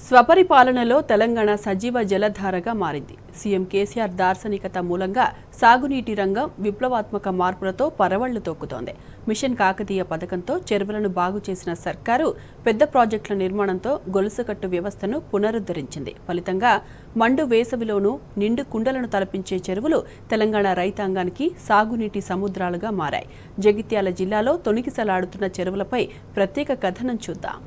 స్వపరిపాలనలో తెలంగాణ సజీవ జలధారగా మారింది. సీఎం కేసీఆర్ దార్శనికత మూలంగా సాగునీటి రంగం విప్లవాత్మక మార్పులతో పరవళ్లు తొక్కుతోంది. మిషన్ కాకతీయ పథకంతో చెరువులను బాగు చేసిన సర్కారు పెద్ద ప్రాజెక్టుల నిర్మాణంతో గొలుసుకట్టు వ్యవస్థను పునరుద్ధరించింది. ఫలితంగా మండు వేసవిలోనూ నిండు కుండలను తలపించే చెరువులు తెలంగాణ రైతాంగానికి సాగునీటి సముద్రాలుగా మారాయి. జగిత్యాల జిల్లాలో తొణికిసలాడుతున్న చెరువులపై ప్రత్యేక కథనం చూద్దాం.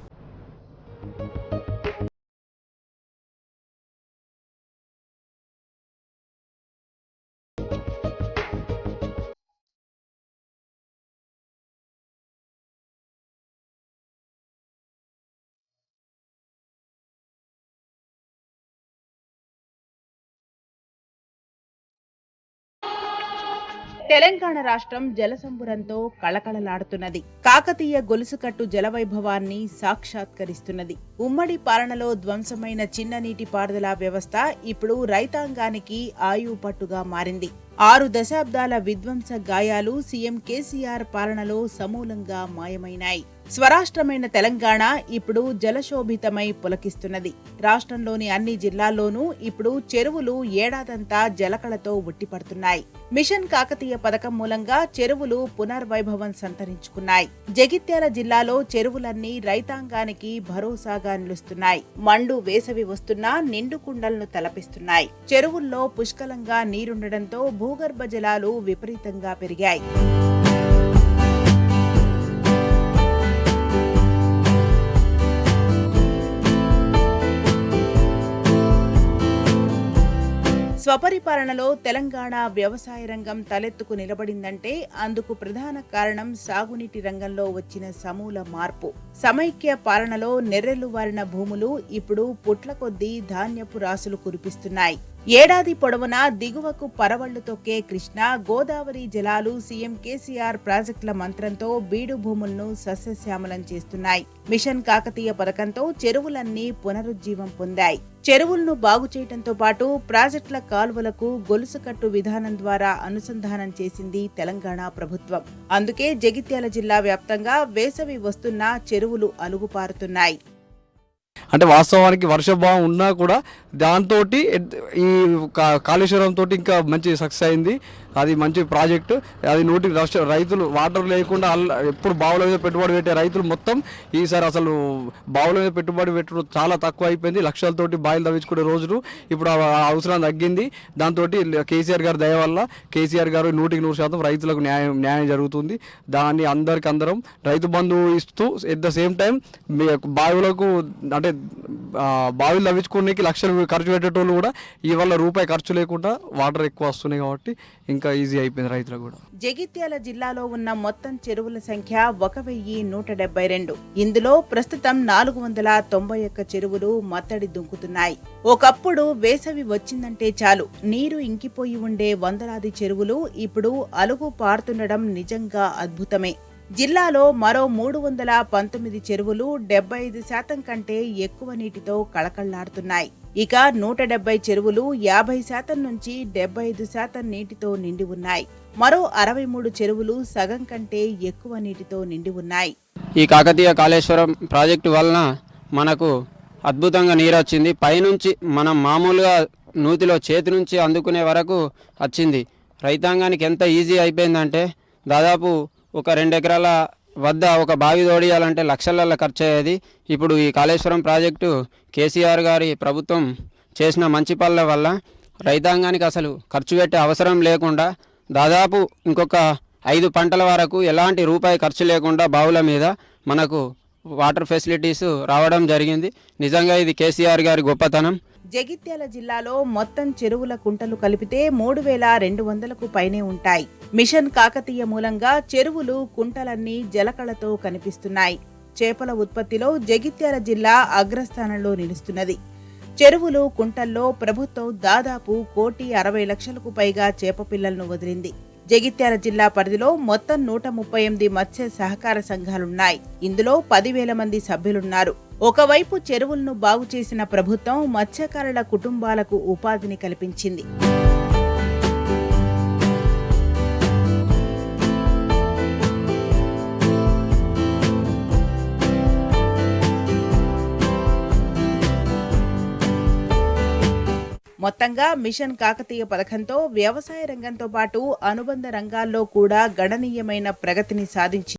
తెలంగాణ రాష్ట్రం జలసంబురంతో కళకళలాడుతున్నది. కాకతీయ గొలుసుకట్టు జలవైభవాన్ని సాక్షాత్కరిస్తున్నది. ఉమ్మడి పాలనలో ధ్వంసమైన చిన్న నీటి పారుదల వ్యవస్థ ఇప్పుడు రైతాంగానికి ఆయువుపట్టుగా మారింది. 6 దశాబ్దాల విధ్వంస గాయాలు సీఎం కేసీఆర్ పాలనలో సమూలంగా మాయమైనాయి. స్వరాష్ట్రమైన తెలంగాణ ఇప్పుడు జలశోభితమై పులకిస్తున్నది. రాష్ట్రంలోని అన్ని జిల్లాల్లోనూ ఇప్పుడు చెరువులు ఏడాదంతా జలకళతో ఉట్టిపడుతున్నాయి. మిషన్ కాకతీయ పథకం మూలంగా చెరువులు పునర్వైభవం సంతరించుకున్నాయి. జగిత్యాల జిల్లాలో చెరువులన్నీ రైతాంగానికి భరోసాగా నిలుస్తున్నాయి. మండు వేసవి వస్తున్నా నిండు కుండలను తలపిస్తున్నాయి. చెరువుల్లో పుష్కలంగా నీరుండడంతో భూగర్భ జలాలు విపరీతంగా పెరిగాయి. స్వపరిపాలనలో తెలంగాణ వ్యవసాయ రంగం తలెత్తుకు నిలబడిందంటే అందుకు ప్రధాన కారణం సాగునీటి రంగంలో వచ్చిన సమూల మార్పు. సమైక్య పాలనలో నెర్రెలువారిన భూములు ఇప్పుడు పుట్ల కొద్దీ ధాన్యపు రాసులు కురిపిస్తున్నాయి. ఏడాది పొడవునా దిగువకు పరవళ్లు తొక్కే కృష్ణా, గోదావరి జలాలు సీఎం కేసీఆర్ ప్రాజెక్టుల మంత్రంతో బీడు భూములను సస్యశ్యామలం చేస్తున్నాయి. మిషన్ కాకతీయ పథకంతో చెరువులన్నీ పునరుజ్జీవం పొందాయి. చెరువులను బాగు చేయడంతో పాటు ప్రాజెక్టుల కాలువలకు గొలుసుకట్టు విధానం ద్వారా అనుసంధానం చేసింది తెలంగాణ ప్రభుత్వం. అందుకే జగిత్యాల జిల్లా వ్యాప్తంగా వేసవి వస్తున్నా చెరువులు అలుగుపారుతున్నాయి. అంటే వాస్తవానికి వర్షభావం ఉన్నా కూడా దాంతో ఈ కాళేశ్వరంతో ఇంకా మంచి సక్సెస్ అయింది. అది మంచి ప్రాజెక్టు. అది రైతులు వాటర్ లేకుండా ఎప్పుడు బావుల మీద పెట్టుబడి పెట్టే రైతులు మొత్తం ఈసారి అసలు బావుల మీద పెట్టుబడి పెట్టడం చాలా తక్కువ అయిపోయింది. లక్షలతోటి బాయిలు తవ్వించుకునే రోజులు ఇప్పుడు అవసరం తగ్గింది. దాంతో కేసీఆర్ గారి దయ వల్ల కేసీఆర్ గారు 100% రైతులకు న్యాయం జరుగుతుంది. దాన్ని అందరం రైతు బంధువు ఇస్తూ ఎట్ ద సేమ్ టైం బావులకు అంటే బావిలు తవ్వించుకోనికి లక్షలు ఖర్చు పెట్టేటోళ్ళు కూడా ఇవాళ రూపాయి ఖర్చు లేకుండా వాటర్ ఎక్కువ వస్తున్నాయి కాబట్టి ఇంకా ఈజీ అయిపోయింది రైతులకు కూడా. జగిత్యాల జిల్లాలో ఉన్న మొత్తం చెరువుల సంఖ్య 1172. ఇందులో ప్రస్తుతం 491 చెరువులు మత్తడి దుంకుతున్నాయి. ఒకప్పుడు వేసవి వచ్చిందంటే చాలు నీరు ఇంకిపోయి ఉండే వందలాది చెరువులు ఇప్పుడు అలుగు పారుతుండడం నిజంగా అద్భుతమే. జిల్లాలో మరో 319 చెరువులు 75% కంటే ఎక్కువ నీటితో కళకళ్లాడుతున్నాయి. ఇక 170 చెరువులు 50% నుంచి 75% నీటితో నిండి ఉన్నాయి. మరో 63 చెరువులు సగం కంటే ఎక్కువ నీటితో నిండి ఉన్నాయి. ఈ కాకతీయ కాళేశ్వరం ప్రాజెక్టు వలన మనకు అద్భుతంగా నీరు వచ్చింది. పైనుంచి మనం మామూలుగా నూతిలో చేతి నుంచి అందుకునే వరకు వచ్చింది. రైతాంగానికి ఎంత ఈజీ అయిపోయిందంటే దాదాపు ఒక 2 ఎకరాల వద్ద ఒక బావి తోడియాలంటే లక్షల ఖర్చు అయ్యేది. ఇప్పుడు ఈ కాళేశ్వరం ప్రాజెక్టు కేసీఆర్ గారి ప్రభుత్వం చేసిన మంచి పనుల వల్ల రైతాంగానికి అసలు ఖర్చు పెట్టే అవసరం లేకుండా దాదాపు ఇంకొక 5 పంటల వరకు ఎలాంటి రూపాయి ఖర్చు లేకుండా బావుల మీద మనకు వాటర్ ఫెసిలిటీస్ రావడం జరిగింది. నిజంగా ఇది కేసీఆర్ గారి గొప్పతనం. జగిత్యాల జిల్లాలో మొత్తం చెరువుల కుంటలు కలిపితే 3200కు పైనే ఉంటాయి. మిషన్ కాకతీయ మూలంగా చెరువులు కుంటలన్నీ జలకళతో కనిపిస్తున్నాయి. చేపల ఉత్పత్తిలో జగిత్యాల జిల్లా అగ్రస్థానంలో నిలుస్తున్నది. చెరువులు కుంటల్లో ప్రభుత్వం దాదాపు 1,60,00,000కు పైగా చేప పిల్లలను వదిలింది. జగిత్యాల జిల్లా పరిధిలో మొత్తం 138 మత్స్య సహకార సంఘాలున్నాయి. ఇందులో 10,000 మంది సభ్యులున్నారు. ఒకవైపు చెరువులను బాగు చేసిన ప్రభుత్వం మత్స్యకారుల కుటుంబాలకు ఉపాధిని కల్పించింది. మొత్తంగా మిషన్ కాకతీయ పథకంతో వ్యవసాయ రంగంతో పాటు అనుబంధ రంగాల్లో కూడా గణనీయమైన ప్రగతిని సాధించింది.